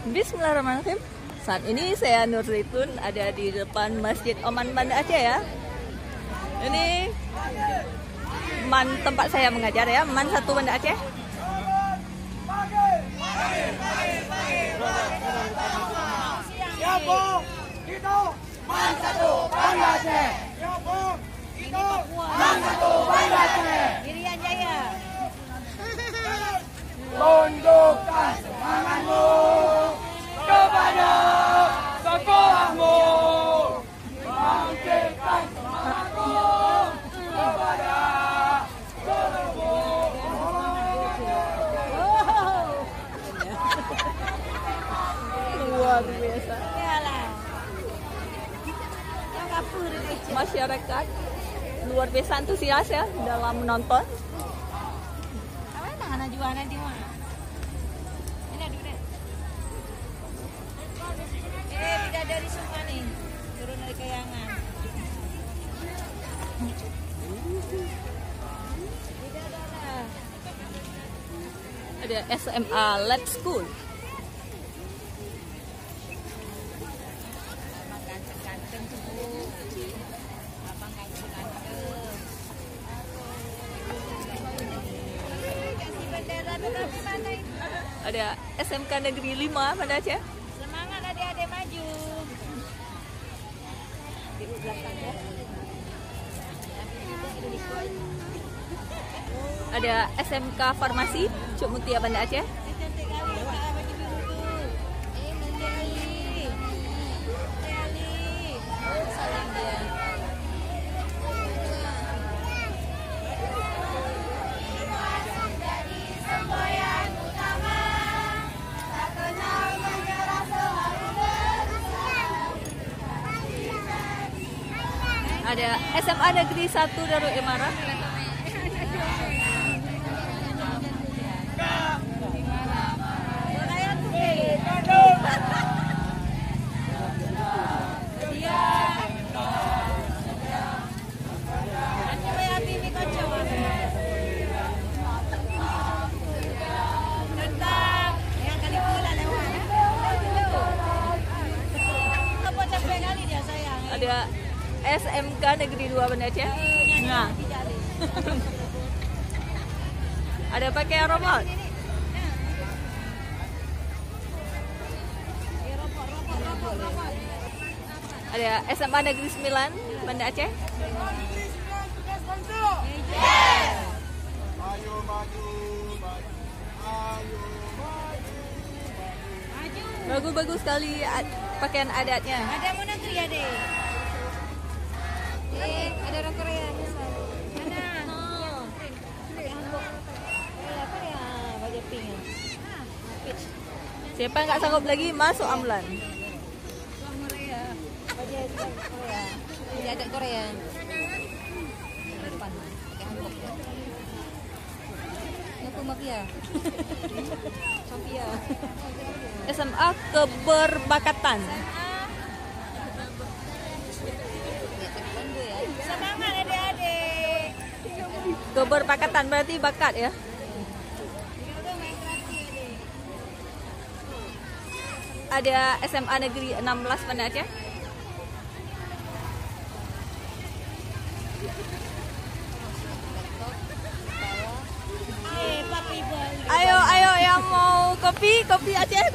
Bismillahirrahmanirrahim. Saat ini saya Nur Zaitun ada di depan Masjid Oman Banda Aceh ya. Ini tempat saya mengajar ya, MAN 1 Banda Aceh. Siapa? Kita MAN 1 Banda Aceh. Siapa? Kita MAN 1 Banda Aceh. Irian Jaya. Tunjukkan semangatmu kepada sekolahmu. Bangkitkan semangatmu kepada sekolahmu. Luar biasa. Yalah. Yang kapur itu. Masyarakat luar biasa antusias ya dalam menonton. Apa tangan jualan di mana? Ini ada deh. Tidak dari semua nih. Turun dari kayangan. Tidak ada. Ada SMA Lab School. Abang ganteng-ganteng tuh, Bu. Abang ganteng-ganteng. Kasih bendera tetapi mana itu? Ada SMK Negeri 5 Banda Aceh. Semangat adik-adik maju. Di belakang ya. Ada SMK Farmasi Cuk Mutia Banda Aceh. Cantik kali pakai baju biru tuh. Cantik kali. Cantik kali. Salam dia. Ada SMA Negeri 1 Darul Imarah. Ada SMK Negeri 2 Banda Aceh. Nah. Ada pakai robot. Ada SMA Negeri 9 Banda Aceh. Ayo maju, ayo Bagus-bagus sekali pakaian adatnya. Ada mau negeri ya deh. Ada orang Korea misalnya. Mana? Pakai hanbok. Apa ya? Baju pink. Peach. Siapa nggak sanggup lagi masuk ambulan. Korea. Baju Korea. Jadi adat Korea. Depan. Pakai hanbok. Aku mafia. Sophia. SMA Keberbakatan. Semangat adik-adik. Keberbakatan berarti bakat ya. Ada SMA Negeri 16 Banda Aceh. Papi Bali. Ayo yang mau kopi Aceh,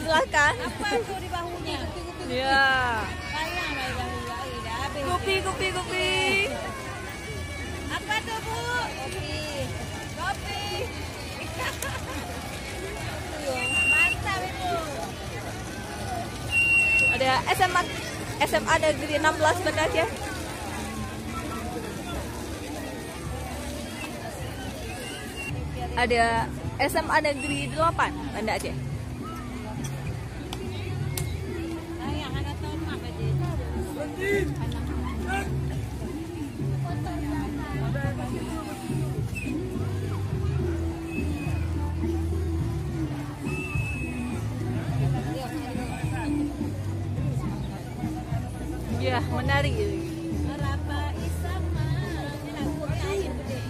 silakan. Apa itu di bahunya? Ya. Sayang dari bahu lagi dah habis. Kopi. Apa tuh, Bu? Kopi. Mantap itu. Ada SMA Negeri 16 Banda Aceh. Ada SMA Negeri 8 Banda Aceh. Sayang anak tomak aja. Ya, menarik. Rapa Isama. Ini lagu lain gede.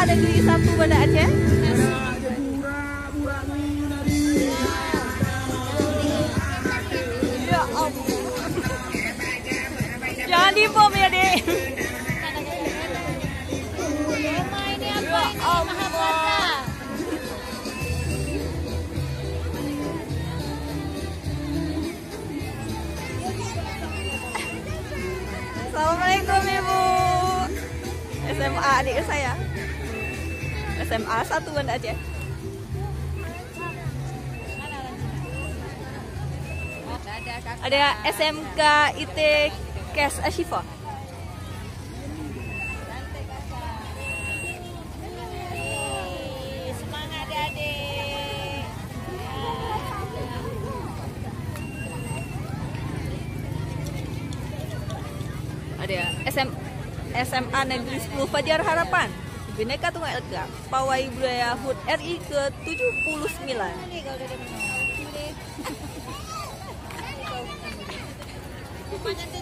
Negeri 1 Banda Aceh. Ya Allah. Jangan dibom ya, Dek. Ini apa ini? Mahabharata. Assalamualaikum Ibu. SMA adik saya. SMA 1 Banda Aceh. Ada SMK IT Kes Ashifa. Semangat adik. Ada SMA Negeri 10 Fajar Harapan. Bhinneka Tunggal Ika, Pawai Budaya HUT RI ke-79.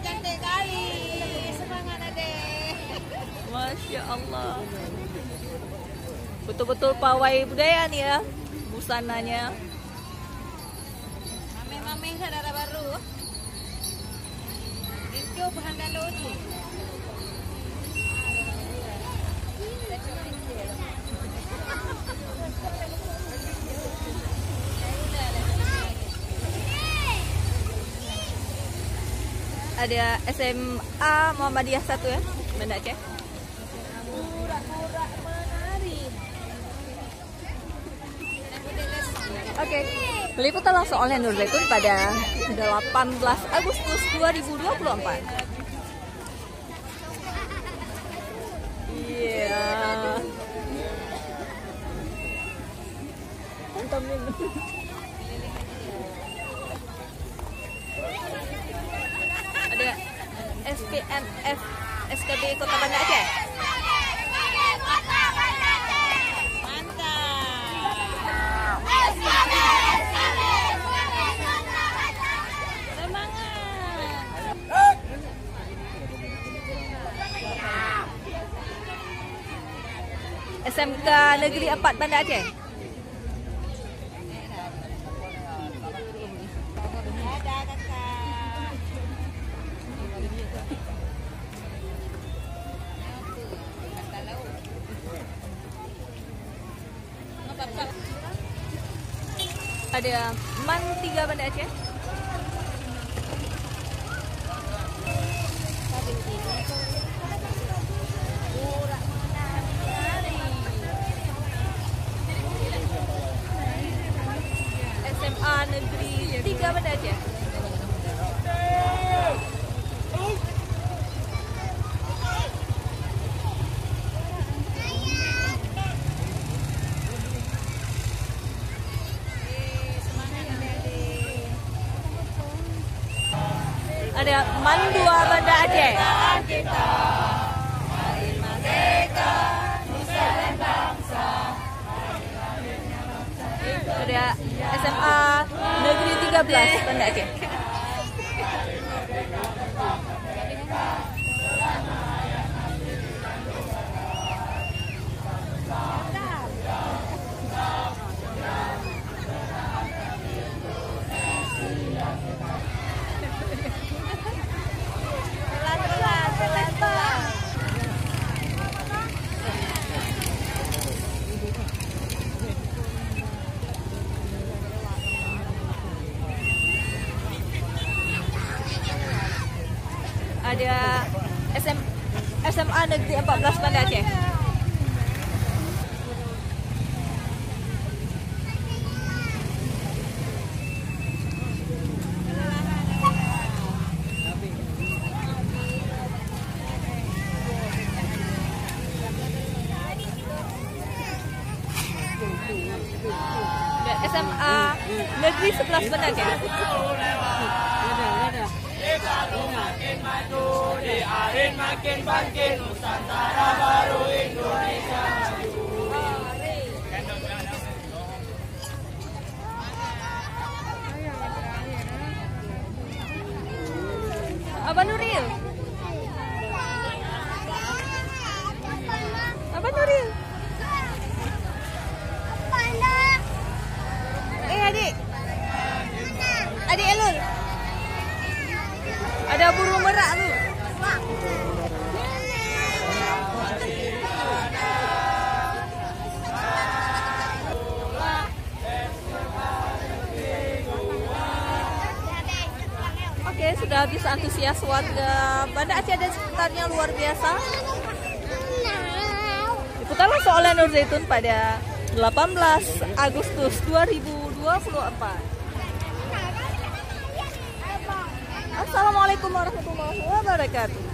Cantik kali. Semangat adik. Masya Allah. Betul-betul pawai budaya nih ya, busananya. Mame-mame saudara baru. Itu bahan dalu tu. Ada SMA Muhammadiyah 1 ya, Banda Aceh. Pura-pura menari. Oke, liputan langsung oleh Nur Zaitun pada 18 Agustus 2024. Iya. Mantapin. Ada SPNF SKB Kota Banda Aceh. SMK Negeri 4 Banda Aceh. Ada MAN 3 Banda Aceh. SMA Negeri 3 Banda Aceh. Ada MAN 2 Banda Aceh. Ada SMA Negeri 13 Banda Aceh. Ada SMA Negeri 14 Banda Aceh. Dan SMA Negeri 11 Banda Aceh. Makin maju, diarin makin bangkit, Nusantara baru Indonesia maju. Abang Nuril. Abang Nuril. berak lu. Oke, sudah habis antusias warga Banda Aceh dan sekitarnya luar biasa. Diputar langsung oleh Nur Zaitun pada 18 Agustus 2024. Assalamualaikum warahmatullahi wabarakatuh.